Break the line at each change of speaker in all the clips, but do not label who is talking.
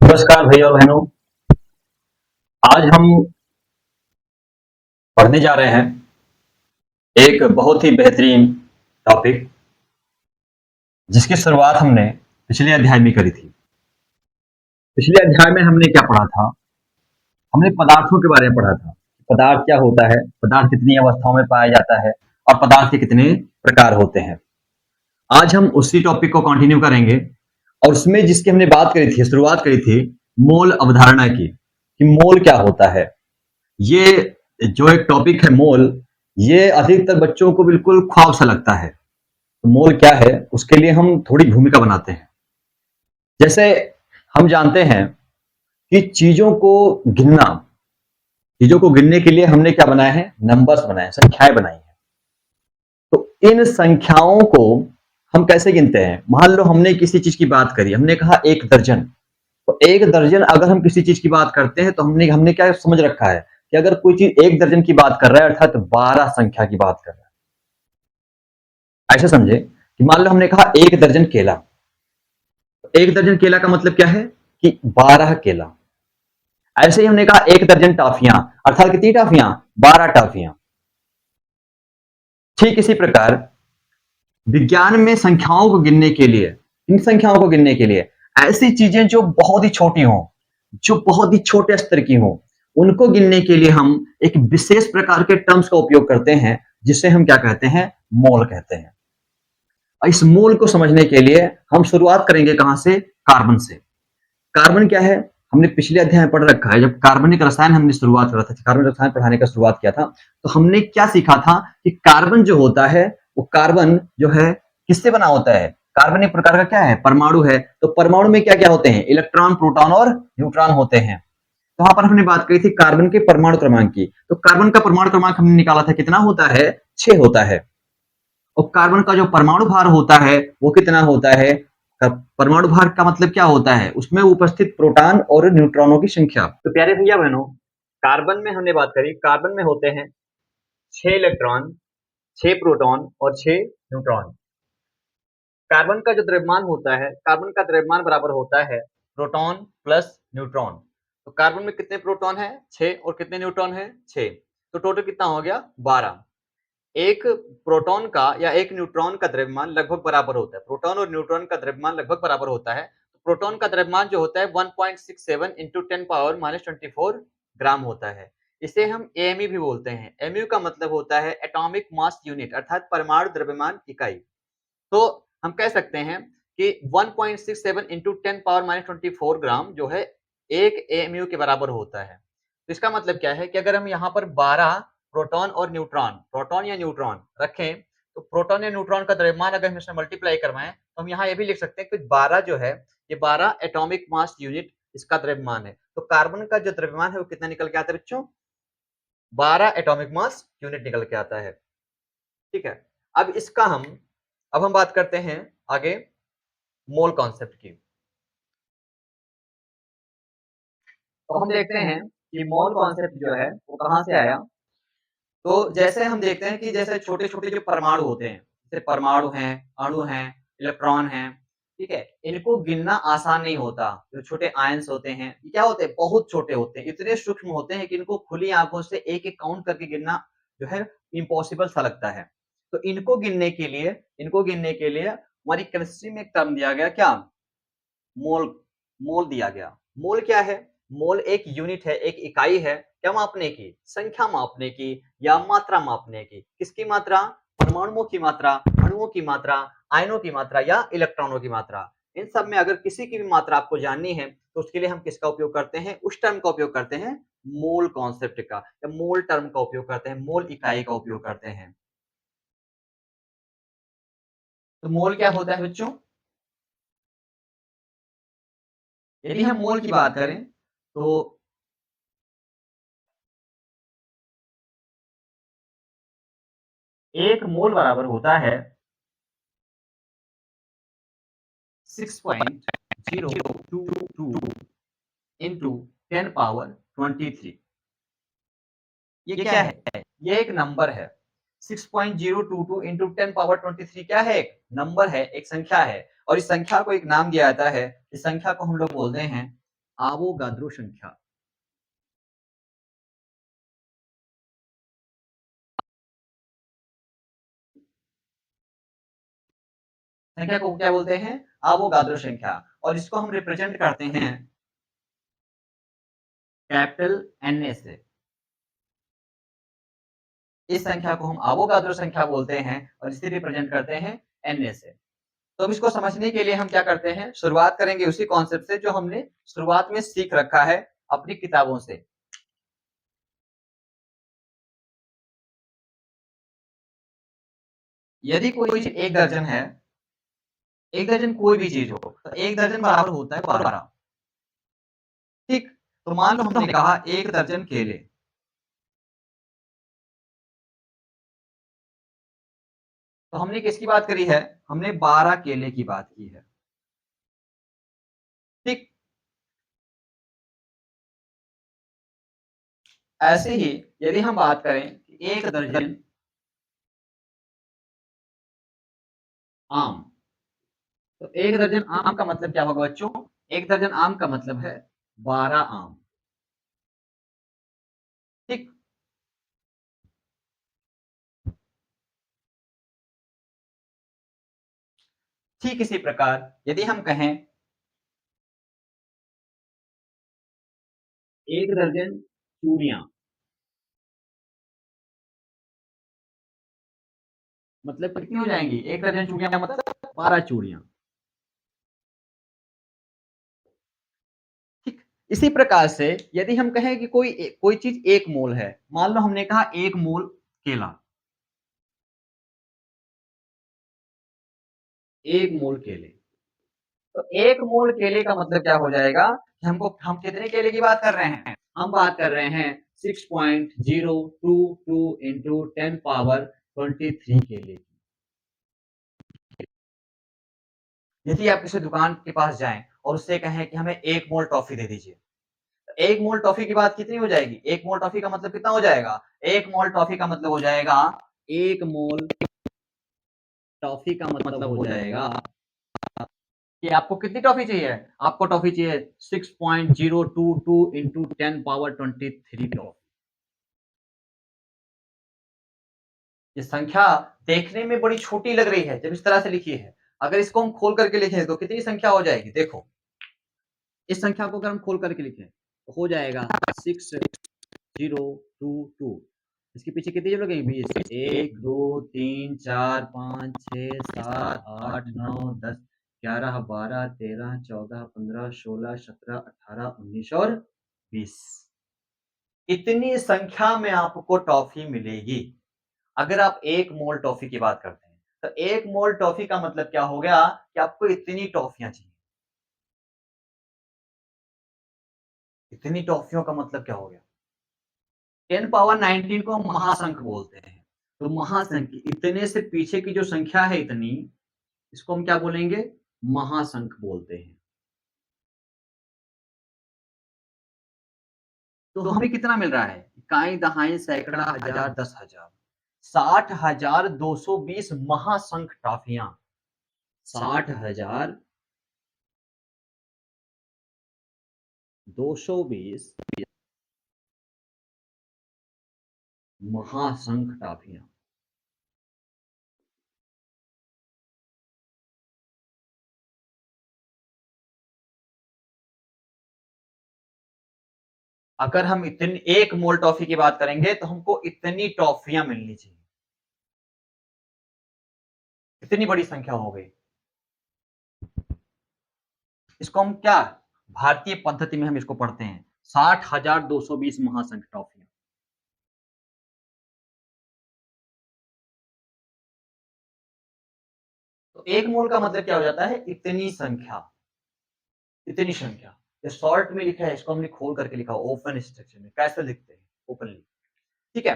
नमस्कार भैया और बहनों। आज हम पढ़ने जा रहे हैं एक बहुत ही बेहतरीन टॉपिक, जिसकी शुरुआत हमने पिछले अध्याय में करी थी। पिछले अध्याय में हमने क्या पढ़ा था? हमने पदार्थों के बारे में पढ़ा था। पदार्थ क्या होता है, पदार्थ कितनी अवस्थाओं में पाया जाता है और पदार्थ के कितने प्रकार होते हैं। आज हम उसी टॉपिक को कंटिन्यू करेंगे और उसमें जिसकी हमने बात करी थी, शुरुआत करी थी मोल अवधारणा की, कि मोल क्या होता है। ये जो एक टॉपिक है मोल, ये अधिकतर बच्चों को बिल्कुल ख्वाब सा लगता है। तो मोल क्या है, उसके लिए हम थोड़ी भूमिका बनाते हैं। जैसे हम जानते हैं कि चीजों को गिनने के लिए हमने क्या बनाया है, नंबर्स बनाए हैं, संख्याएं बनाई हैं। तो इन संख्याओं को हम कैसे गिनते हैं? मान लो हमने किसी चीज की बात करी, हमने कहा 1 दर्जन। तो 1 दर्जन अगर हम किसी चीज की बात करते हैं तो हमने हमने क्या समझ रखा है कि अगर कोई चीज 1 दर्जन की बात कर रहा है अर्थात 12 संख्या की बात कर रहा है। ऐसे समझे कि मान लो हमने कहा 1 दर्जन केला। 1 दर्जन केला का मतलब क्या है कि 12 केला। ऐसे ही हमने कहा 1 दर्जन टॉफियां, अर्थात कितनी टॉफियां? 12 टॉफियां। ठीक इसी प्रकार विज्ञान में संख्याओं को गिनने के लिए, इन संख्याओं को गिनने के लिए ऐसी चीजें जो बहुत ही छोटी हों, जो बहुत ही छोटे स्तर की हों, उनको गिनने के लिए हम एक विशेष प्रकार के टर्म्स का उपयोग करते हैं, जिसे हम क्या कहते हैं? मोल कहते हैं। इस मोल को समझने के लिए हम शुरुआत करेंगे कहां से? कार्बन से। कार्बन क्या है? हमने पिछले अध्याय में पढ़ रखा है। जब कार्बनिक रसायन हमने शुरुआत करा था, कार्बनिक रसायन पढ़ाने का शुरुआत किया था, तो हमने क्या सीखा था कि कार्बन जो होता है, वो कार्बन जो है किससे बना होता है? कार्बन एक प्रकार का क्या है? परमाणु है। तो परमाणु में क्या क्या होते हैं? इलेक्ट्रॉन, प्रोटॉन और न्यूट्रॉन होते हैं। तो वहां पर हमने बात करी थी कार्बन के परमाणु क्रमांक की। तो कार्बन का परमाणु क्रमांक हमने निकाला था, कितना होता है? 6 होता है। और कार्बन का जो परमाणु भार होता है वो कितना होता है? परमाणु भार का मतलब क्या होता है? उसमें उपस्थित प्रोटॉन और न्यूट्रॉनों की संख्या। तो प्यारे भैया बहनों, कार्बन में हमने बात करी, कार्बन में होते हैं 6 इलेक्ट्रॉन, 6 प्रोटॉन और 6 न्यूट्रॉन। कार्बन का जो द्रव्यमान होता है, कार्बन का द्रव्यमान बराबर होता है प्रोटॉन प्लस न्यूट्रॉन। तो कार्बन में कितने प्रोटॉन है? 6। और कितने न्यूट्रॉन है? 6। तो टोटल कितना हो गया? 12। एक प्रोटॉन का या एक न्यूट्रॉन का द्रव्यमान लगभग बराबर होता है, प्रोटॉन और न्यूट्रॉन का द्रव्यमान लगभग बराबर होता है। तो प्रोटॉन का द्रव्यमान जो होता है 1.67 इंटू 10⁻⁻24 ग्राम होता है। इसे हम एमयू भी बोलते हैं। एमयू का मतलब होता है एटॉमिक मास यूनिट, अर्थात परमाणु द्रव्यमान इकाई। तो हम कह सकते हैं कि 1.67 इंटू 10⁻⁻24 ग्राम जो है 1 एमयू के बराबर होता है। तो इसका मतलब क्या है कि अगर हम यहाँ पर 12 प्रोटॉन और न्यूट्रॉन, प्रोटॉन या न्यूट्रॉन रखें, तो प्रोटॉन या न्यूट्रॉन का द्रव्यमान अगर हम इसमें मल्टीप्लाई करवाएं तो हम यहाँ ये भी लिख सकते हैं कि 12 जो है, ये 12 एटॉमिक मास यूनिट इसका द्रव्यमान है। तो कार्बन का जो द्रव्यमान है वो कितना निकल के आता है बच्चों? 12 एटॉमिक मास यूनिट निकल के आता है। ठीक है। अब हम बात करते हैं आगे मोल कॉन्सेप्ट की। तो हम देखते हैं कि मोल कॉन्सेप्ट जो है वो कहां से आया। तो जैसे हम देखते हैं कि जैसे छोटे-छोटे जो परमाणु होते हैं, जैसे परमाणु हैं, अणु हैं, इलेक्ट्रॉन हैं, ठीक है? इनको गिनना आसान नहीं होता। जो छोटे आयन्स होते हैं, ये क्या होते हैं? बहुत छोटे होते हैं, इतने सूक्ष्म होते हैं कि इनको खुली आँखों से एक-एक काउंट करके गिनना जो है इम्पॉसिबल सा लगता है। तो इनको गिनने के लिए हमारी केमिस्ट्री में एक टर्म दिया गया, क्या? मोल। मोल दिया गया। मोल क्या है? मोल एक यूनिट है, एक इकाई है, क्या मापने की? संख्या मापने की या मात्रा मापने की। किसकी मात्रा? परमाणुओं की मात्रा, अणुओं की मात्रा, आयनों की मात्रा या इलेक्ट्रॉनों की मात्रा। इन सब में अगर किसी की भी मात्रा आपको जाननी है तो उसके लिए हम किसका उपयोग करते हैं? उस टर्म का उपयोग करते हैं, मोल कॉन्सेप्ट का या मोल टर्म का उपयोग करते हैं, मोल इकाई का उपयोग करते हैं। तो मोल क्या होता है बच्चों? यदि हम मोल की बात करें तो 1 मोल बराबर होता है 6.022 इंटू 10⁻23। ये क्या है? ये एक नंबर है। 6.022 इंटू 10⁻23 क्या है? एक नंबर है, एक संख्या है। और इस संख्या को एक नाम दिया जाता है। इस संख्या को हम लोग बोलते हैं आवोगाद्रो संख्या। संख्या को क्या बोलते हैं? आवोगाद्रो संख्या। और इसको हम रिप्रेजेंट करते हैं कैपिटल एन से। इस संख्या को हम आवोगाद्रो संख्या बोलते हैं और इसे रिप्रेजेंट करते हैं एन से। तो अब इसको समझने के लिए हम क्या करते हैं, शुरुआत करेंगे उसी कॉन्सेप्ट से जो हमने शुरुआत में सीख रखा है अपनी किताबों से। यदि कोई चीज 1 दर्जन है, 1 दर्जन कोई भी चीज हो, तो 1 दर्जन बराबर होता है 12। ठीक, तो मान लो हमने कहा 1 दर्जन केले। तो हमने किसकी बात करी है? हमने 12 केले की बात की है। ठीक, ऐसे ही यदि हम बात करें कि 1 दर्जन आम, तो 1 दर्जन आम का मतलब क्या होगा बच्चों? 1 दर्जन आम का मतलब है 12 आम। ठीक, ठीक इसी प्रकार यदि हम कहें 1 दर्जन चूड़ियां, मतलब कितनी हो जाएंगी? 1 दर्जन चूड़ियां मतलब 12 चूड़ियां। ठीक, इसी प्रकार से यदि हम कहें कि कोई चीज 1 मोल है, मान लो हमने कहा 1 मोल केला, 1 मोल केले, तो 1 मोल केले का मतलब क्या हो जाएगा कि हम कितने केले की बात कर रहे हैं? हम बात कर रहे हैं 6.022 इंटू 10 पावर 23 केले की। यदि आप किसी दुकान के पास जाएं और उससे कहें कि हमें 1 मोल टॉफी दे दीजिए, तो 1 मोल टॉफी की बात कितनी हो जाएगी? 1 मोल टॉफी का मतलब कितना हो जाएगा? 1 मोल टॉफी का मतलब हो जाएगा 1 मोल टॉफी का मतलब हो जाएगा कि आपको कितनी टॉफी चाहिए? आपको टॉफी चाहिए 6.022 इंटू 10 पावर 23 टॉफी। ये संख्या देखने में बड़ी छोटी लग रही है जब इस तरह से लिखी है। अगर इसको हम खोल करके लिखें तो कितनी संख्या हो जाएगी? देखो, इस संख्या को अगर हम खोल करके लिखें तो हो जाएगा 6022। इसके पीछे कितनी जोड़ लगेगी? 20, 1 2 3 4 5 6 7 8 9 10 11 12 13 14 15 16 17 18 19 और 20। इतनी संख्या में आपको टॉफी मिलेगी अगर आप 1 मोल टॉफी की बात करते हैं। तो 1 मोल टॉफी का मतलब क्या हो गया कि आपको इतनी टॉफियां चाहिए। इतनी टॉफियों का मतलब क्या हो गया? 10 पावर 19 को हम महासंख्य बोलते हैं। तो महासंख्य, इतने से पीछे की जो संख्या है इतनी, इसको हम क्या बोलेंगे? महासंख्य बोलते हैं। तो हमें कितना मिल रहा है? इकाई, दहाई, सैकड़ा, हजार, 10,000। 60,220 महासंख्य टॉफियां। 60,220 महासंख्य टॉफियां। अगर हम इतनी 1 मोल टॉफी की बात करेंगे तो हमको इतनी टॉफियां मिलनी चाहिए। इतनी बड़ी संख्या हो गई। इसको हम क्या, भारतीय पद्धति में हम इसको पढ़ते हैं 60,220 महासंख्य टॉफियां। तो 1 मोल का मतलब क्या हो जाता है? इतनी संख्या। इतनी संख्या। ये शॉर्ट में लिखा है, इसको हमने खोल करके लिखा ओपन स्ट्रक्चर में। कैसे लिखते हैं? ओपनली। ठीक है,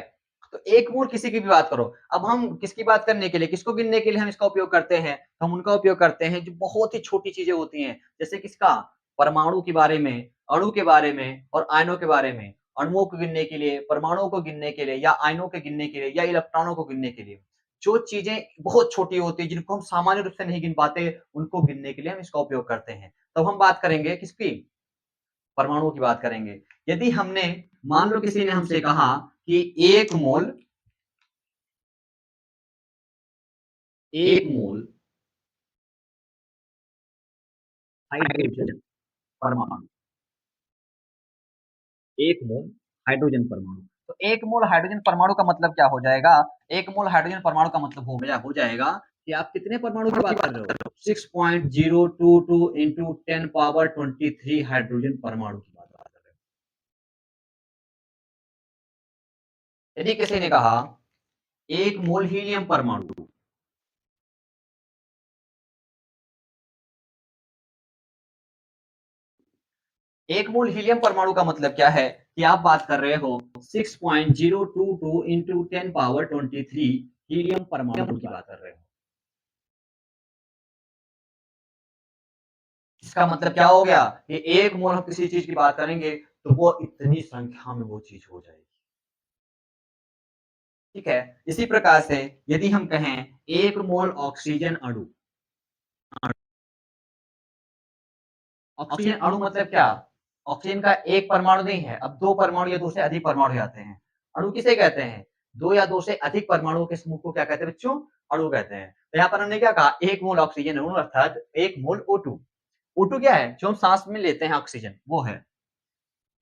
तो 1 मोल किसी की भी बात करो। अब हम किसकी बात करने के लिए, किसको गिनने के लिए हम इसका उपयोग करते हैं? तो हम उनका उपयोग करते हैं जो बहुत ही छोटी चीजें होती हैं। जैसे किसका? परमाणु के बारे में, अणु के बारे में और आयनों के बारे में। अणुओं को गिनने के लिए, परमाणुओं को गिनने के लिए या आयनों को गिनने के लिए या इलेक्ट्रॉनों को गिनने के लिए, जो चीजें बहुत छोटी होती है जिनको हम सामान्य रूप से नहीं गिन पाते, उनको गिनने के लिए हम इसका उपयोग करते हैं। तब हम बात करेंगे किसकी? परमाणुओं की बात करेंगे। यदि हमने मान लो किसी ने हमसे कहा कि 1 मोल हाइड्रोजन परमाणु, 1 मोल हाइड्रोजन परमाणु। तो 1 मोल हाइड्रोजन परमाणु का मतलब क्या हो जाएगा? 1 मोल हाइड्रोजन परमाणु का मतलब हो जाएगा कि आप कितने परमाणु की बात कर रहे हो? 6.022 into 10 पावर 23 हाइड्रोजन परमाणु की बात कर रहे हो। यदि किसी ने कहा 1 मोल हीलियम परमाणु, 1 मोल हीलियम परमाणु का मतलब क्या है कि आप बात कर रहे हो 6.022 into 10 पावर 23 हीलियम परमाणु की बात कर रहे हो। इसका मतलब क्या हो गया कि 1 मोल हम किसी चीज की बात करेंगे तो वो इतनी संख्या में वो चीज हो जाएगी। ठीक है, इसी प्रकार से यदि हम कहें 1 मोल ऑक्सीजन अणु, ऑक्सीजन अणु मतलब क्या? ऑक्सीजन का एक परमाणु नहीं है, अब 2 परमाणु या 2 से अधिक परमाणु आते हैं। अणु किसे कहते हैं? 2 या 2 से अधिक परमाणुओं के समूह को क्या कहते हैं बच्चों? अणु कहते हैं। तो यहाँ पर हमने क्या कहा? 1 मोल ऑक्सीजन अणु अर्थात 1 मोल O2। O2 क्या है? जो हम सांस में लेते हैं ऑक्सीजन, वो है।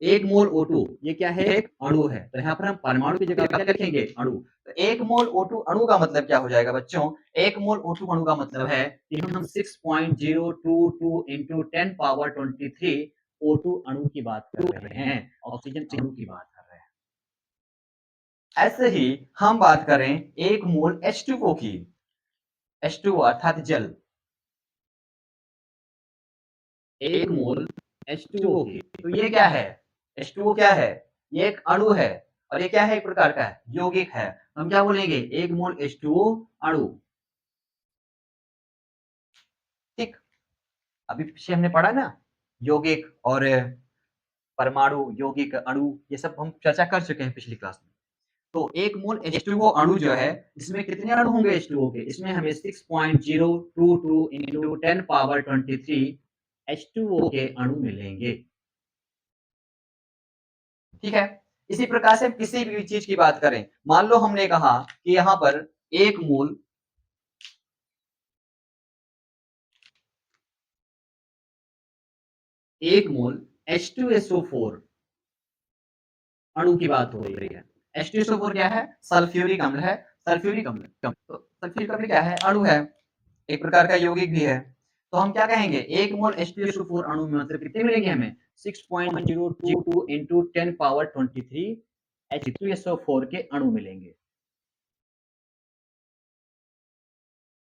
1 मोल O2 ये क्या है? एक अणु है। तो यहाँ पर हम परमाणु की जगह पे क्या लिखेंगे? अणु। तो 1 मोल O2 अणु का मतलब क्या हो जाएगा बच्चों? 1 मोल O2 अणु का मतलब है कि हम 6.022 into 10 पावर 23 O2 अणु की बात कर रहे हैं, ऑक्सीजन अणु की बात कर रहे हैं। ऐसे ही हम बात करें 1 मोल H2O की, H2O अर्थात जल, 1 मोल H2O की, तो ये क्या है? H2O क्या है? ये एक अणु है और ये क्या है? एक प्रकार का है, यौगिक है। हम क्या बोलेंगे? 1 मोल H2O अणु। ठीक, अभी पीछे हमने पढ़ा ना यौगिक और परमाणु, यौगिक, अणु, ये सब हम चर्चा कर चुके हैं पिछली क्लास में। तो 1 मोल H2O अणु जो है, इसमें कितने अणु होंगे H2O के? इसमें हमें 6.022 into 10 पावर 23 H2O के अणु मिलेंगे। ठीक है, इसी प्रकार से हम किसी भी चीज की बात करें, मान लो हमने कहा कि यहाँ पर 1 मोल H2SO4 अणु की बात हो रही है। H2SO4 क्या है? सल्फ्यूरिक अम्ल है। सल्फ्यूरिक अम्ल, तो सल्फ्यूरिक अम्ल क्या है? अणु है, एक प्रकार का यौगिक भी है। तो हम क्या कहेंगे? 1 मोल H2SO4 अणु में मतलब कितने मिलेंगे हमें? 6.022 into 10 पावर 23 H2SO4 के अणु मिलेंगे।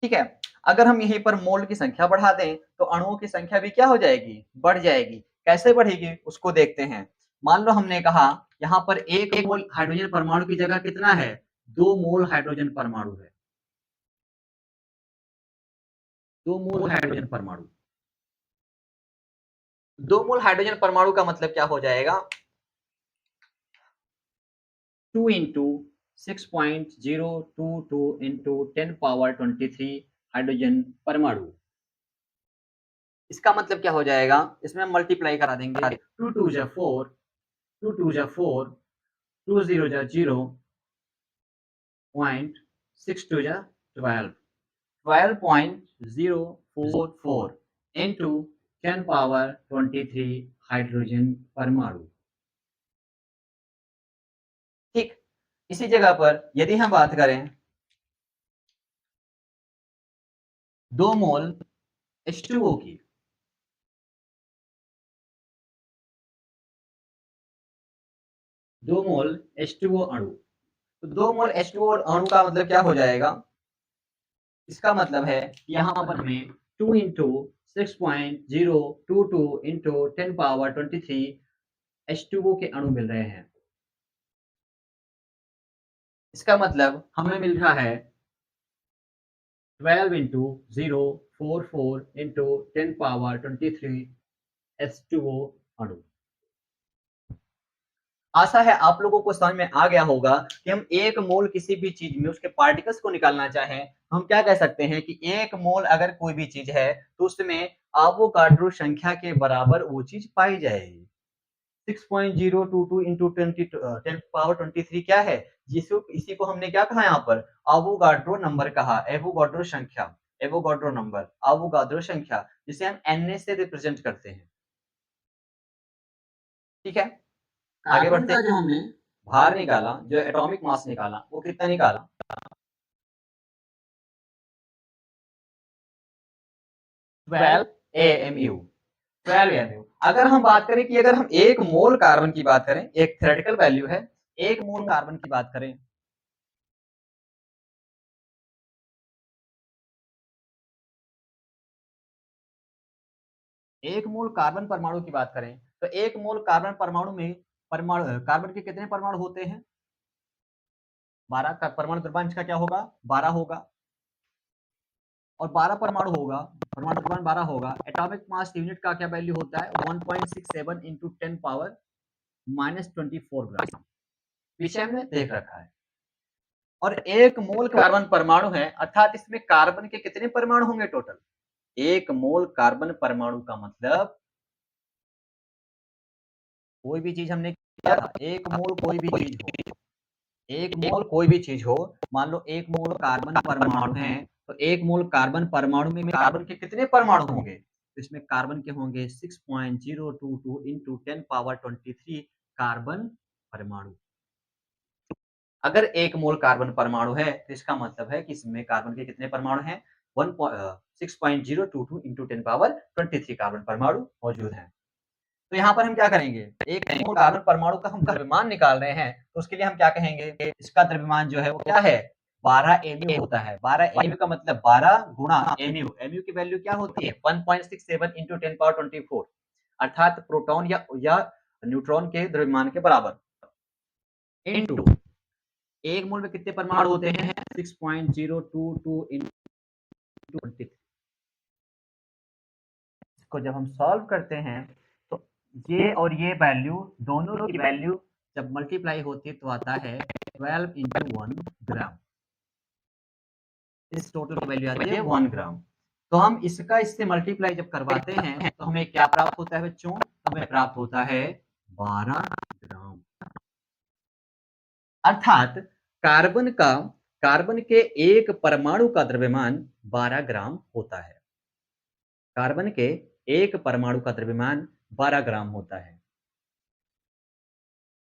ठीक है, अगर हम यहीं पर मोल की संख्या बढ़ा दें तो अणुओं की संख्या भी क्या हो जाएगी? बढ़ जाएगी। कैसे बढ़ेगी उसको देखते हैं। मान लो हमने कहा यहाँ पर 1 मोल हाइड्रोजन परमाणु की जगह कितना है? 2 मोल हाइड्रोजन परमाणु है। 2 मोल हाइड्रोजन परमाणु, 2 मोल हाइड्रोजन परमाणु का मतलब क्या हो जाएगा? 2 into 6.022 into 10 पावर 23 हाइड्रोजन परमाणु। इसका मतलब क्या हो जाएगा? इसमें हम मल्टीप्लाई करा देंगे। 2 2 जा 4, 2 2 जा 4, 2 0 जा 0, 0.6 2 जा 12, 12.044 into 10 पावर 23 हाइड्रोजन परमाणु। ठीक, इसी जगह पर यदि हम बात करें 2 मोल H2O की, 2 मोल H2O अणु, तो 2 मोल H2O अणु का मतलब क्या हो जाएगा? इसका मतलब है यहाँ पर हमें 2 into 6.022 into 10 पावर 23 H2O के अणु मिल रहे हैं। इसका मतलब हमें मिल रहा है 12 into 044 into 10 पावर 23 H2O अणु। आशा है आप लोगों को समझ में आ गया होगा कि हम 1 मोल किसी भी चीज में उसके पार्टिकल्स को निकालना चाहें, हम क्या कह सकते हैं कि 1 मोल अगर कोई भी चीज है तो उसमें एवोगाड्रो संख्या के बराबर वो चीज पाई जाएगी। 6.022 इंटू 10 क्या है, इसी को हमने क्या कहा यहाँ पर, एवोगाड्रो नंबर कहा, एवोगाड्रो संख्या, एवोगाड्रो नंबर, एवोगाड्रो संख्या, जिसे हम एन से रिप्रेजेंट करते हैं। ठीक है, आगे बढ़ते हैं। जो हमने भार निकाला, जो एटॉमिक मास निकाला, वो कितना निकाला, 12 AMU, 12 AMU। अगर हम बात करें कि अगर हम एक मोल कार्बन की बात करें, एक थ्योरेटिकल वैल्यू है, एक मोल कार्बन की बात करें, एक मोल कार्बन परमाणु की बात करें, तो एक मोल कार्बन परमाणु में कार्बन के कितने परमाणु होते हैं, 12 का परमाणु द्रव्यमान का क्या होगा, 12 होगा, और 12 परमाणु होगा, परमाणु द्रव्यमान 12 होगा। एटॉमिक मास यूनिट का क्या वैल्यू होता है, 1.67 इंटू 10 पावर -24 ग्राम, पीछे हमने देख रखा है। और एक मोल कार्बन परमाणु है, अर्थात इसमें कार्बन के कितने परमाणु होंगे टोटल, एक मोल कार्बन परमाणु का मतलब कोई भी चीज हमने किया था, एक मोल कोई भी चीज हो, एक मोल कोई भी चीज हो, मान लो एक मोल कार्बन परमाणु है, तो एक मोल कार्बन परमाणु में कार्बन के कितने परमाणु होंगे, तो इसमें कार्बन के होंगे 6.022 इंटू 10 पावर 23 कार्बन परमाणु। अगर एक मोल कार्बन परमाणु है तो इसका मतलब है कि इसमें कार्बन के कितने परमाणु हैं, 6.022 इंटू 10 पावर 23 कार्बन परमाणु मौजूद हैं। तो यहाँ पर हम क्या करेंगे, एक मोल कार्बन परमाणु का हम द्रव्यमान निकाल रहे हैं, तो उसके लिए हम क्या कहेंगे, इसका द्रव्यमान जो है वो क्या है, 12 एमयू होता है। 12 एमयू का मतलब 12 गुणा एमयू, एमयू की वैल्यू क्या होती है, 1.67 इंटू 10 पावर 24, अर्थात प्रोटॉन या न्यूट्रॉन के द्रव्यमान के बराबर, इनटू एक मोल में कितने परमाणु होते हैं, 6.022 इंटू 23। इसको जब हम सॉल्व करते हैं तो ये और ये वैल्यू, दोनों की वैल्यू जब मल्टीप्लाई होती है तो आता है 12 इंटू 1 ग्राम, इस टोटल की वैल्यू आती है 1 ग्राम। तो हम इससे मल्टीप्लाई जब करवाते हैं तो हमें क्या प्राप्त होता है बच्चों, हमें प्राप्त होता है 12 ग्राम। अर्थात कार्बन के एक परमाणु का द्रव्यमान 12 ग्राम होता है, कार्बन के एक परमाणु का द्रव्यमान 12 ग्राम होता है।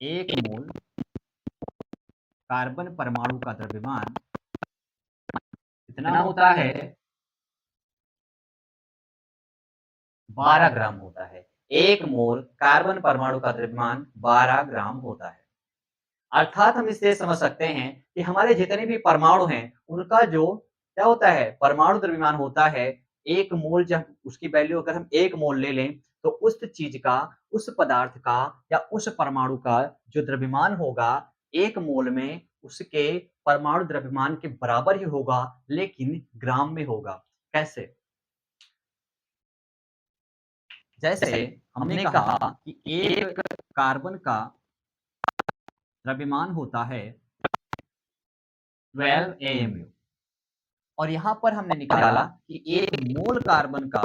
एक मोल कार्बन परमाणु का द्रव्यमान कितना होता है, 12 ग्राम होता है। एक मोल कार्बन परमाणु का द्रव्यमान 12 ग्राम होता है। अर्थात हम इससे समझ सकते हैं कि हमारे जितने भी परमाणु हैं उनका जो क्या होता है, परमाणु द्रव्यमान होता है, एक मोल जब उसकी वैल्यू अगर हम एक मोल ले लें तो उस चीज का, उस पदार्थ का या उस परमाणु का जो द्रव्यमान होगा एक मोल में, उसके परमाणु द्रव्यमान के बराबर ही होगा, लेकिन ग्राम में होगा। कैसे, जैसे हमने कहा कि एक कार्बन का द्रव्यमान होता है 12 AMU, और यहां पर हमने निकाला कि एक मोल कार्बन का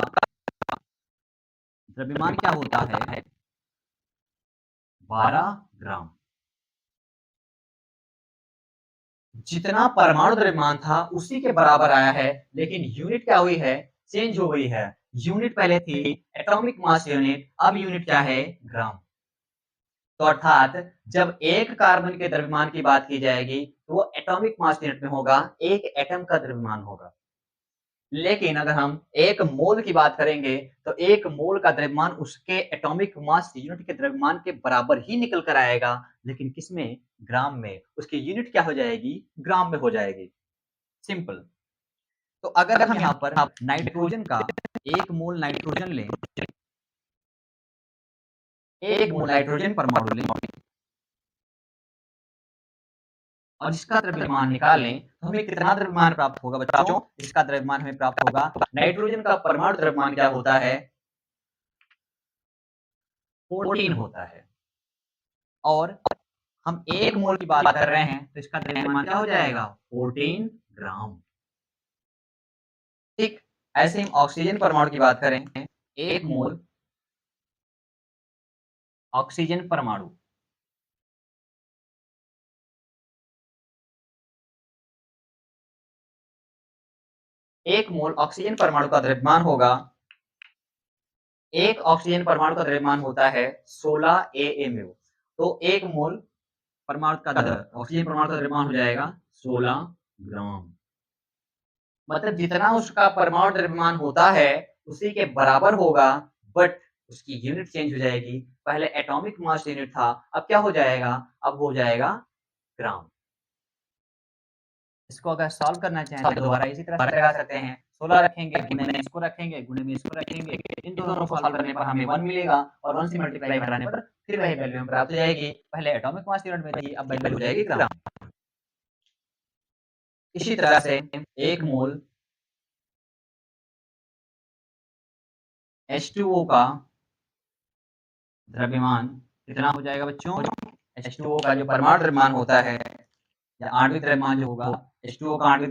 द्रव्यमान क्या होता है, 12 ग्राम। जितना परमाणु द्रव्यमान था उसी के बराबर आया है, लेकिन यूनिट क्या हुई है, चेंज हो गई है। यूनिट पहले थी एटॉमिक मास यूनिट, अब यूनिट क्या है, ग्राम। तो अर्थात जब एक कार्बन के द्रव्यमान की बात की जाएगी तो वो एटॉमिक मास यूनिट में होगा, एक एटम का द्रव्यमान होगा। लेकिन अगर हम एक मोल की बात करेंगे तो एक मोल का द्रव्यमान उसके एटॉमिक मास यूनिट के द्रव्यमान के बराबर ही निकल कर आएगा, लेकिन किसमें, ग्राम में। उसकी यूनिट क्या हो जाएगी, ग्राम में हो जाएगी। सिंपल। तो अगर हम यहाँ पर नाइट्रोजन का एक मोल नाइट्रोजन लें, एक मोल नाइट्रोजन परमाणु लें और इसका द्रव्यमान निकालें तो हमें कितना द्रव्यमान प्राप्त होगा बच्चों, इसका द्रव्यमान हमें प्राप्त होगा, नाइट्रोजन का परमाणु द्रव्यमान क्या होता है, 14 होता है। और हम एक मोल की बात कर रहे हैं तो इसका द्रव्यमान क्या हो जाएगा, 14 ग्राम। ठीक, ऐसे हम ऑक्सीजन परमाणु की बात करें, एक मोल ऑक्सीजन परमाणु। एक मोल ऑक्सीजन परमाणु का द्रव्यमान होगा, एक ऑक्सीजन परमाणु का द्रव्यमान होता है 16 AMU। तो एक मोल परमाणु का ऑक्सीजन परमाणु का द्रव्यमान हो जाएगा 16 ग्राम। मतलब जितना उसका परमाणु द्रव्यमान होता है उसी के बराबर होगा, बट उसकी यूनिट चेंज हो जाएगी। पहले एटॉमिक मास यूनिट था, अब क्या हो जाएगा? अब हो जाएगा ग्राम। इसको अगर सॉल्व करना चाहें तो दोबारा इसी तरह से लगा सकते हैं। 16 रखेंगे, गुणे में इसको रखेंगे, गुणे में इसको रखेंगे। इन दोनों को सॉल्व करने पर हमें 1 मिलेगा और 1 से मल्टीप्लाई कराने पर फिर वही वैल्यू हमें प्राप्त हो जाएगी। पहले एटॉमिक मास यूनिट में थी, अब वैल्यू हो जाएगी ग्राम। इसी तरह से 1 मोल H2O का द्रव्यमान कितना हो जाएगा बच्चों? H2O का जो परमाणु द्रव्यमान होता है या आणविक द्रव्यमान जो होगा, H2O का आणविक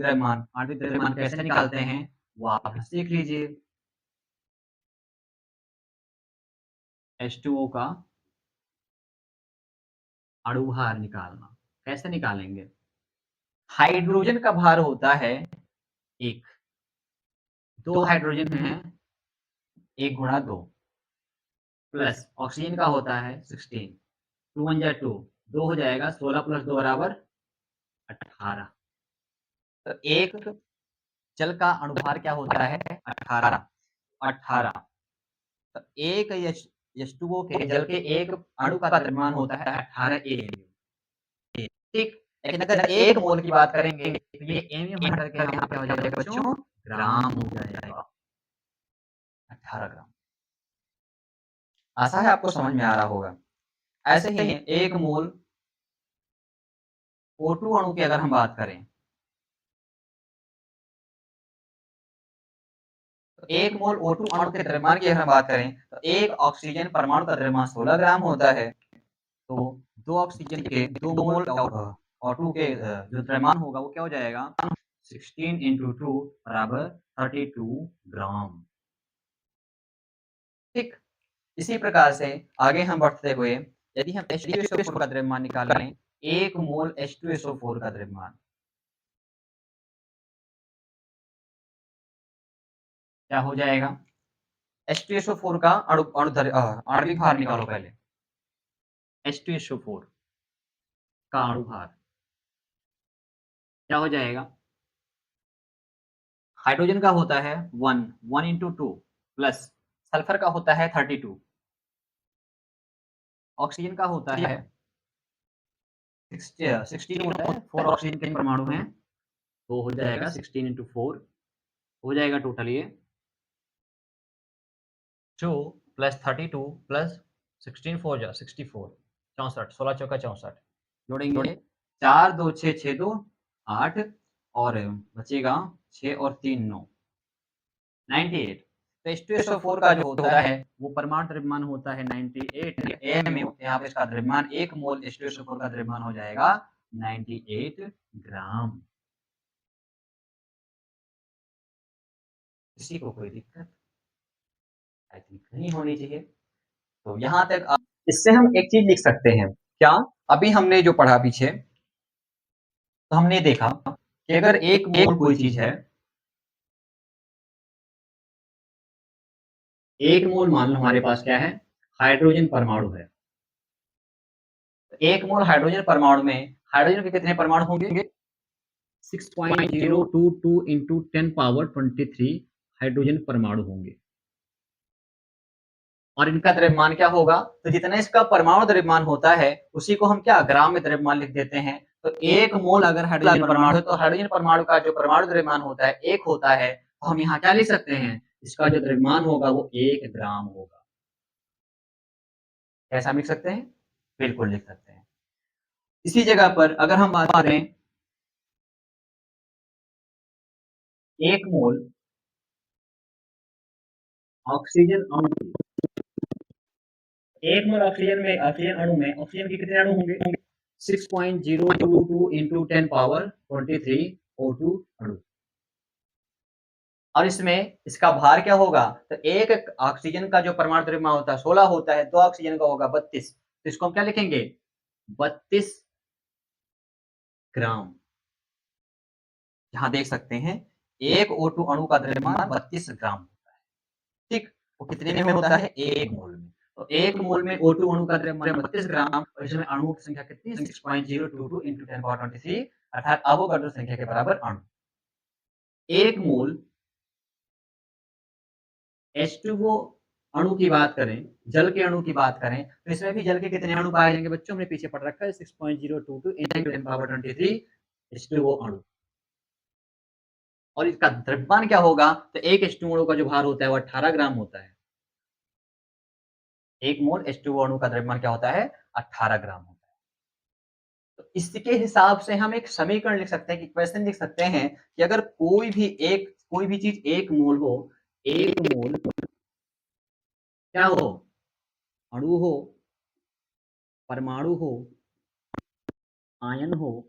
द्रव्यमान कैसे निकालते हैं वो आप सीख लीजिए। H2O का अणु भार निकालना कैसे निकालेंगे? हाइड्रोजन का भार होता है 1, 2 हाइड्रोजन हैं 1 गुणा 2 प्लस ऑक्सीजन का होता है 16, 2 1 जा 2, 2 हो जाएगा 16 प्लस 2 बराबर 18। तो एक जल का अणुभार क्या होता है? 18। 18। तो एक H2O के जल के एक अणु का द्रव्यमान होता है 18 AMU। ठीक, लेकिन अगर 1 मोल की बात करेंगे तो ये AMU हट करके यहाँ पे क्या हो जाएगा बच्चों? ग्राम हो जाएगा। 18 ग्राम। आशा है आपको समझ में आ रहा होगा। ऐसे ही 1 मोल O2 अणु की अगर हम बात करें, तो 1 मोल O2 अणु के द्रव्यमान की अगर हम बात करें तो एक ऑक्सीजन परमाणु का द्रव्यमान 16 ग्राम होता है। तो 2 ऑक्सीजन के 2 मोल O2 के जो द्रव्यमान होगा वो क्या हो जाएगा? 16 × 2 बराबर 32 ग्राम। ठीक, इसी प्रकार से आगे हम बढ़ते हुए यदि हम H2SO4 का द्रव्यमान निकालें, 1 मोल H2SO4 का द्रव्यमान क्या हो जाएगा? H2SO4 का आणविक भार निकालो पहले। H2SO4 का अणु भार क्या हो जाएगा? हाइड्रोजन का होता है 1, 1 × 2 प्लस सल्फर का होता है 32, ऑक्सीजन का होता है 16 होता है, 4 ऑक्सीजन के परमाणु हैं, तो हो जाएगा 16 × 4 हो जाएगा टोटल ये 2 प्लस 32 प्लस 16 4 जा 64, 64, 16 चौका 64 जोड़ेंगे 4 2 6 6 2 8 और बचेगा 6 और 3 9 98। तो H2SO4 का जो होता है वो परमाणु द्रव्यमान होता है 98 AMU। यहाँ पे इसका द्रव्यमान 1 मोल H2SO4 का द्रव्यमान हो जाएगा 98 ग्राम। किसी को कोई दिक्कत आई थिंक नहीं होनी चाहिए। तो यहाँ तक इससे हम एक चीज लिख सकते हैं क्या? अभी हमने जो पढ़ा पीछे तो हमने देखा कि अगर 1 मोल कोई चीज है, 1 मोल मान लो हमारे पास क्या है? हाइड्रोजन परमाणु है। 1 मोल हाइड्रोजन परमाणु में हाइड्रोजन के कितने परमाणु होंगे? 6.022 × 10⁻23 हाइड्रोजन परमाणु होंगे। और इनका द्रव्यमान क्या होगा? तो जितना इसका परमाणु द्रव्यमान होता है उसी को हम क्या ग्राम में द्रव्यमान लिख देते हैं। तो 1 मोल अगर हाइड्रोजन परमाणु है तो हाइड्रोजन परमाणु का जो परमाणु द्रव्यमान होता है 1 होता है, तो हम यहाँ क्या लिख सकते हैं? इसका जो द्रव्यमान होगा वो 1 ग्राम होगा। कैसा लिख सकते हैं? बिल्कुल लिख सकते हैं। इसी जगह पर अगर हम बात करें 1 मोल ऑक्सीजन अणु की, 1 मोल ऑक्सीजन अणु में ऑक्सीजन के कितने अणु होंगे? 6.022 × 10⁻23 O2 अणु। और इसमें इसका भार क्या होगा? तो एक ऑक्सीजन का जो परमाणु द्रव्यमान होता है 16 होता है, 2 ऑक्सीजन का होगा 32। तो इसको हम क्या लिखेंगे? 32 ग्राम। यहाँ देख सकते हैं, एक O2 अणु का द्रव्यमान 32 ग्राम होता है, ठीक? वो कितने में होता है? 1 मोल में। तो 1 मोल में O2 अणु का द्रव्यमान 32 ग्राम और इसमें अणुओं की संख्या कितनी? 6.022 into 10^23 अर्थात अवोगाड्रो संख्या के बराबर अणु। 1 मोल H2O अणु की बात करें, जल के अणु की बात करें, तो इसमें भी जल के कितने अणु पाए जाएंगे बच्चों? हमने पीछे पढ़ रखा है 6.022 into 10^23 H2O अणु। और इसका द्रव्यमान क्या होगा? तो एक H2O अणु का जो भार होता है वो 18 ग्राम होता है। 1 मोल H2O अणु का द्रव्यमान क्या होता है? 18 ग्राम होता है। तो इसके हिसाब से हम एक समीकरण लिख सकते हैं, कि क्वेश्चन लिख सकते हैं कि अगर कोई भी चीज 1 मोल हो, 1 मोल क्या हो? अणु हो, परमाणु हो, आयन हो,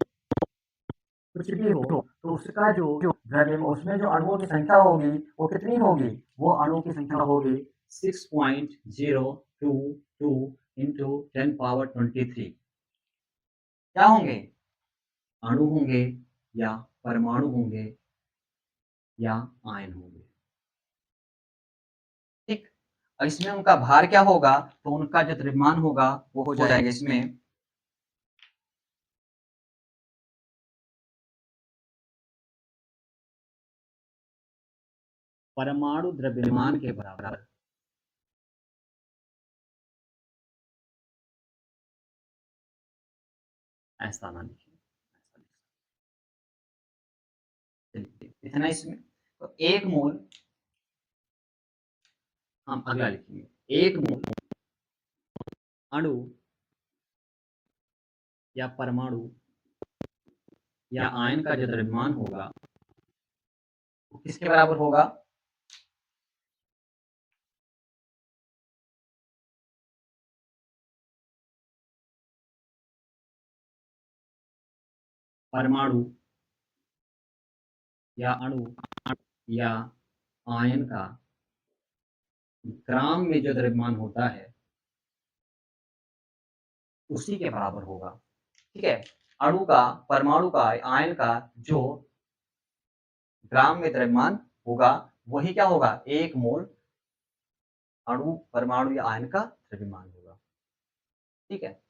कुछ भी हो, तो उसका जो द्रव्यमान उसमें जो अणुओं की संख्या होगी वो कितनी होगी? वो अणुओं की संख्या होगी 6.022 into 10^23। क्या होंगे? अणु होंगे या परमाणु होंगे या आयन होंगे, ठीक? और इसमें उनका भार क्या होगा? तो उनका जो द्रव्यमान होगा वो हो जाएगा इसमें परमाणु द्रव्यमान के बराबर। ऐसा ना लिखिए, इतना इसमें। तो 1 मोल, हम अगला लिखेंगे, 1 मोल अणु या परमाणु या आयन का जो द्रव्यमान होगा वो किसके बराबर होगा? परमाणु या अणु या आयन का ग्राम में जो द्रव्यमान होता है उसी के बराबर होगा, ठीक है? अणु का, परमाणु का, आयन का जो ग्राम में द्रव्यमान होगा वही क्या होगा? 1 मोल अणु, परमाणु या आयन का द्रव्यमान होगा, ठीक है?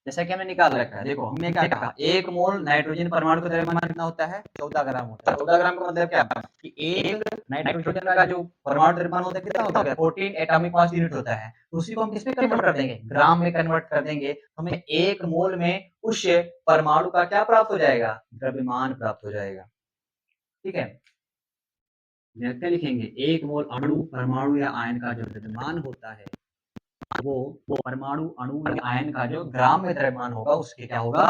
जैसा कि हमने निकाल रखा है, देखो हमने क्या कहा? 1 मोल नाइट्रोजन परमाणु का द्रव्यमान कितना होता है? 14 ग्राम होता है। 14 ग्राम का मतलब क्या है? कि एक नाइट्रोजन का जो परमाणु द्रव्यमान होता है कितना होता है? 14 एटॉमिक मास यूनिट होता है। तो उसी को हम किसमें कन्वर्ट कर देंगे? ग्राम में कन्वर्ट कर देंगे। हमें 1 मोल में उस परमाणु का क्या प्राप्त हो जाएगा? द्रव्यमान प्राप्त हो जाएगा, ठीक है? क्या लिखेंगे? 1 मोल अणु, परमाणु या आयन का जो द्रव्यमान होता है वो परमाणु, अणु या आयन का जो ग्राम में द्रव्यमान होगा उसके क्या होगा?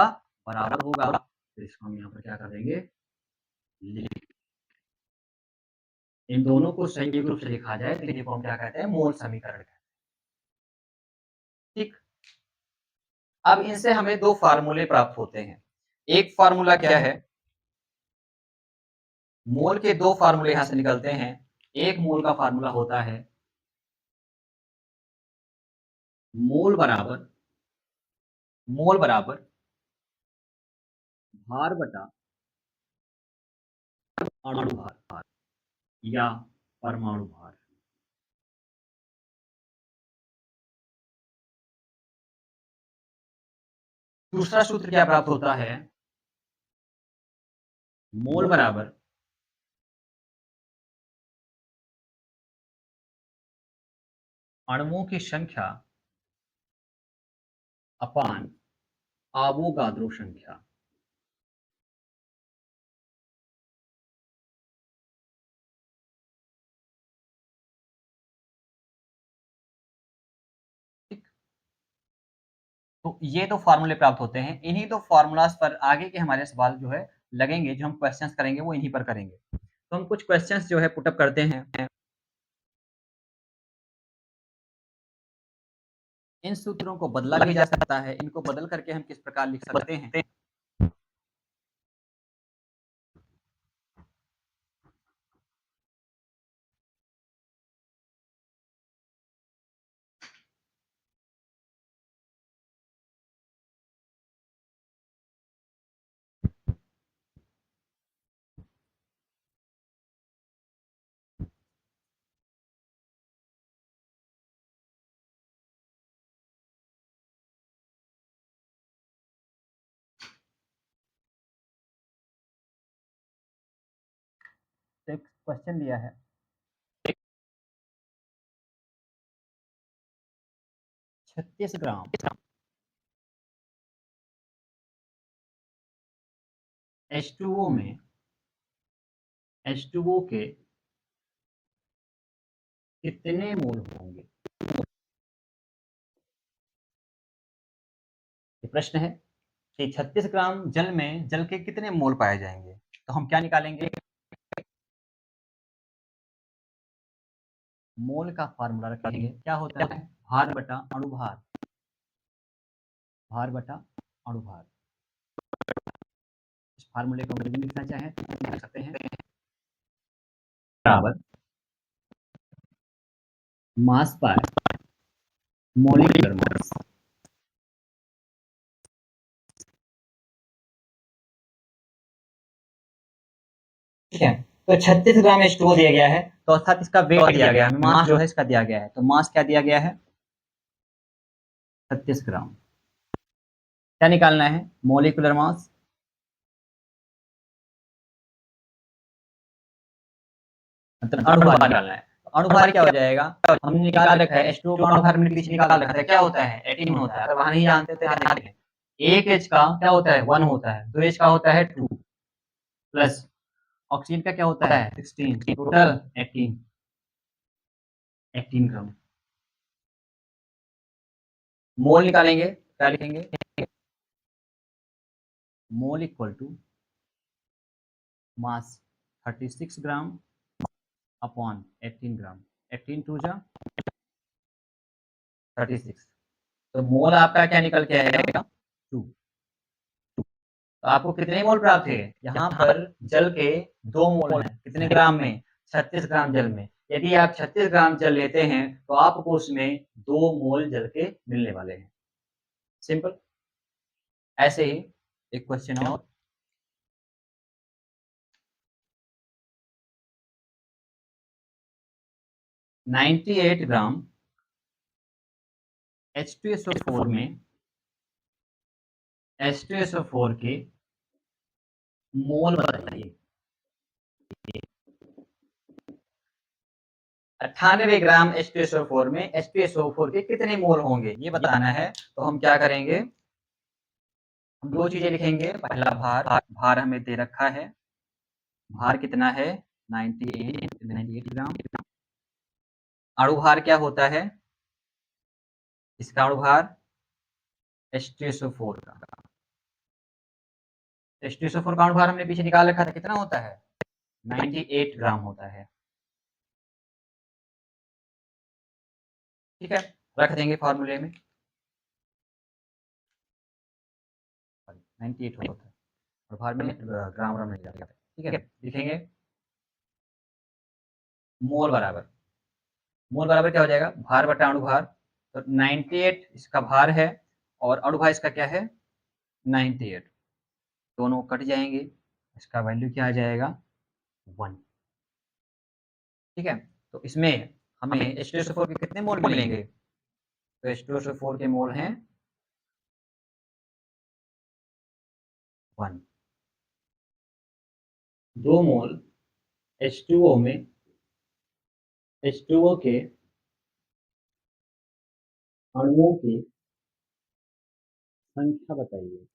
बराबर होगा। तो इसको हम यहाँ पर क्या कर देंगे? इन दोनों को संयुक्त रूप से लिखा जाए तो इनको हम क्या कहते हैं? मोल समीकरण कहते हैं, ठीक? अब इनसे हमें 2 फार्मूले प्राप्त होते हैं। एक फार्मूला क्या है? मोल के 2 फार्मूले यहाँ से निकलते हैं। एक मोल का फार्मूला होता है मोल बराबर भार बटा अणु भार या परमाणु भार। दूसरा सूत्र क्या प्राप्त होता है? मोल बराबर अणुओं की संख्या अपान अवोगाद्रो संख्या। ठीक, तो ये 2 फार्मूले प्राप्त होते हैं। इन्हीं 2 फार्मूलाज पर आगे के हमारे सवाल जो है लगेंगे, जो हम क्वेश्चंस करेंगे वो इन्हीं पर करेंगे। तो हम कुछ क्वेश्चंस जो है पुट अप करते हैं। इन सूत्रों को बदला भी जा सकता है। इनको बदल करके हम किस प्रकार लिख सकते हैं? तो एक क्वेश्चन दिया है, 36 ग्राम H2O में H2O के कितने मोल होंगे? ये प्रश्न है कि 36 ग्राम जल में जल के कितने मोल पाए जाएंगे? तो हम क्या निकालेंगे? मोल का फार्मूला रखेंगे, क्या होता है? भार बटा अणुभार, भार बटा अणुभार। इस फार्मूले को अंग्रेजी में लिखना चाहें तो लिख सकते हैं, बराबर मास बाय मोलिकुलर मास। ठीक है, तो 36 ग्राम H2O दिया गया है, तो अर्थात इसका वेट दिया गया है, मास जो है इसका दिया गया है, तो मास क्या दिया गया है? 36 ग्राम। क्या निकालना है? मोलिकुलर मास, मतलब अणुभार निकालना है। तो अणुभार क्या हो जाएगा? हमने निकाल रखा है H2O का अणुभार हमने पीछे निकाल रखा था, क्या होता है? 18 होता है। अगर वहां नहीं जानते तो यहाँ देखें, एक H का क्या होता है? 1 होता है, 2 H का होता है 2, प्लस ऑक्सीजन का क्या होता है? 16, टोटल 18 ग्राम। मोल निकालेंगे, क्या लिखेंगे? Mole equal to mass 36 gram upon 18 gram. 18 टू जा 36, तो मोल आपका क्या निकल के आएगा? 2। तो आपको कितने मोल प्राप्त है? यहाँ पर जल के 2 मोल हैं, कितने ग्राम में? 36 ग्राम जल में। यदि आप 36 ग्राम जल लेते हैं तो आपको उसमें 2 मोल जल के मिलने वाले हैं। सिंपल। ऐसे ही एक क्वेश्चन और, 98 ग्राम H2SO4 में H2SO4 के मोल बताइए। 98 ग्राम H2SO4 में H2SO4 के कितने मोल होंगे ये बताना है। तो हम क्या करेंगे? हम 2 चीजें लिखेंगे। पहला भार, भार हमें दे रखा है, भार कितना है? 98 ग्राम। अणुभार क्या होता है? इसका अणुभार H2SO4 का, H2SO4 का अणुभार हमने पीछे निकाल रखा था, कितना होता है? 98 ग्राम होता है। ठीक है, रख देंगे फॉर्मूले में, 98 होता है और भार में ग्राम में जाता है। ठीक है, लिखेंगे मोल बराबर, मोल बराबर क्या हो जाएगा? भार बटा अणुभार। तो 98 इसका भार है और अणुभार इसका क्या है? 98, दोनों कट जाएंगे, इसका वैल्यू क्या आ जाएगा? 1। ठीक है, तो इसमें हमें H2SO4 के कितने मोल मिलेंगे? तो H2SO4 के मोल हैं 1। 2 मोल H2O में H2O के अणुओं की संख्या बताइए।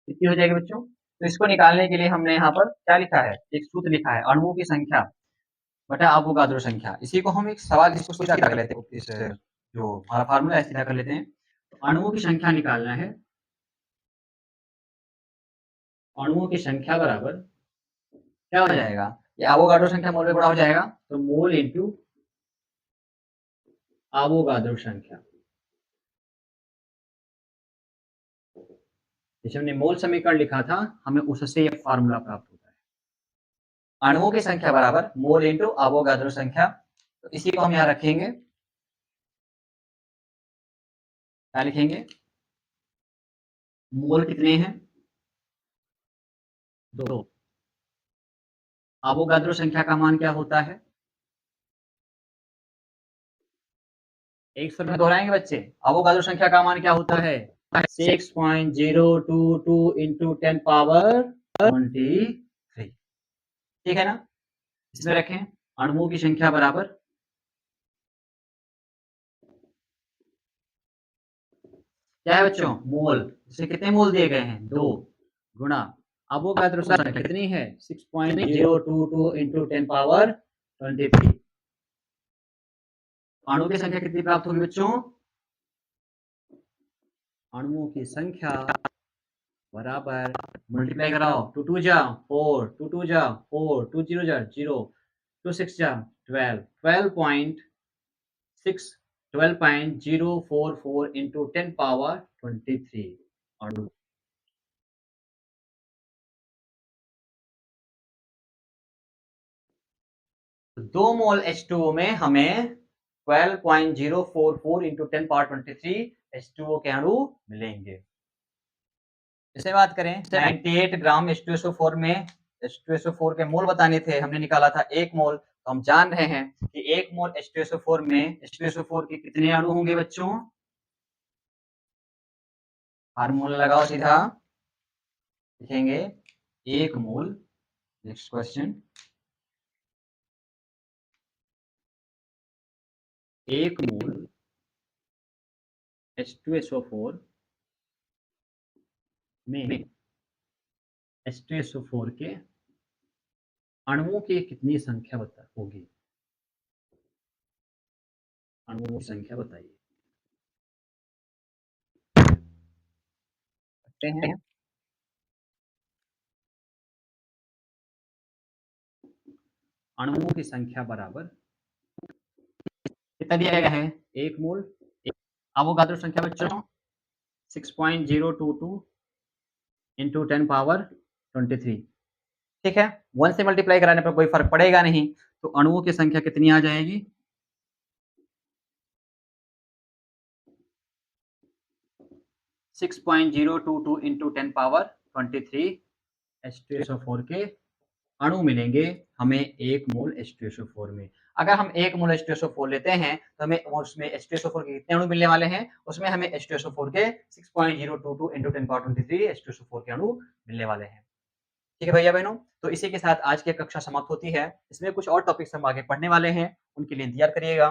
कितनी हो जाएगी बच्चों? तो इसको निकालने के लिए हमने यहाँ पर क्या लिखा है? एक सूत्र लिखा है, अणुओं की संख्या बटा अवोगाद्रो संख्या। इसी को हम एक सवाल इसको सीधा कर लेते हैं, इस जो हमारा फार्मूला है सीधा कर लेते हैं। तो अणुओं की संख्या निकालना है, अणुओं की संख्या बराबर क्या हो जाएगा? ये अवोगाद्रो संख्या मोल में गुणा हो जाएगा, तो मोल इंटू अवोगाद्रो संख्या। जैसे हमने मोल समीकरण लिखा था, हमें उससे ये फार्मूला प्राप्त होता है। अणुओं की संख्या बराबर मोल इंटू अवोगाद्रो संख्या। तो इसी को हम यहाँ रखेंगे, क्या लिखेंगे? मोल कितने हैं? 2। अवोगाद्रो संख्या का मान क्या होता है? एक सूत्र में दोहराएंगे बच्चे, अवोगाद्रो संख्या का मान क्या होता है? 6.022 इंटू 10 पावर 23। ठीक है ना? इसमें रखें अणुओं की संख्या बराबर क्या है बच्चों? मोल। इसमें कितने मोल दिए गए हैं? 2 गुणा अवोगाद्रो संख्या कितनी है? 6.022 into 10 पावर 23। अणुओं की संख्या कितनी प्राप्त होगी बच्चों? अणुओं की संख्या बराबर मल्टीप्लाई कराओ, 2 2 जा 4, 2 2 जा 4, 2 0 जा 0, 2 6 जा 12, 12.044 into 10 पावर 23 अणु। तो 2 मोल H2O में हमें 12.044 into 10 पावर 23 H2O के अणु मिलेंगे। इसे बात करें 98 ग्राम H2SO4 में H2SO4 के मोल बताने थे, हमने निकाला था 1 मोल। तो हम जान रहे हैं कि 1 मोल H2SO4 में H2SO4 के कितने अणु होंगे बच्चों? फार्मूला लगाओ सीधा, लिखेंगे 1 मोल। नेक्स्ट क्वेश्चन, 1 मोल H2SO4 में H2SO4 के अणुओं की कितनी संख्या बता होगी? अणुओं की संख्या बताइए। करते हैं अणुओं की संख्या बराबर कितना दिया गया है? 1 मोल। अवोगाद्रो संख्या बच्चों 6.022 into 10 पावर 23। ठीक है, 1 से मल्टीप्लाई कराने पर कोई फर्क पड़ेगा नहीं, तो अणुओं की संख्या कितनी आ जाएगी? 6.022 into 10 पावर 23 H2SO4 के अणु मिलेंगे हमें 1 मोल H2SO4 में। अगर हम 1 मोल H2SO4 लेते हैं तो हमें उसमें H2SO4 के कितने अणु मिलने वाले हैं? उसमें हमें H2SO4 के 6.022 into 10 पावर 23 H2SO4 के अणु मिलने वाले हैं। ठीक है भैया बहनों, तो इसी के साथ आज की कक्षा समाप्त होती है। इसमें कुछ और टॉपिक्स हम आगे पढ़ने वाले हैं, उनके लिए इंतजार करिएगा।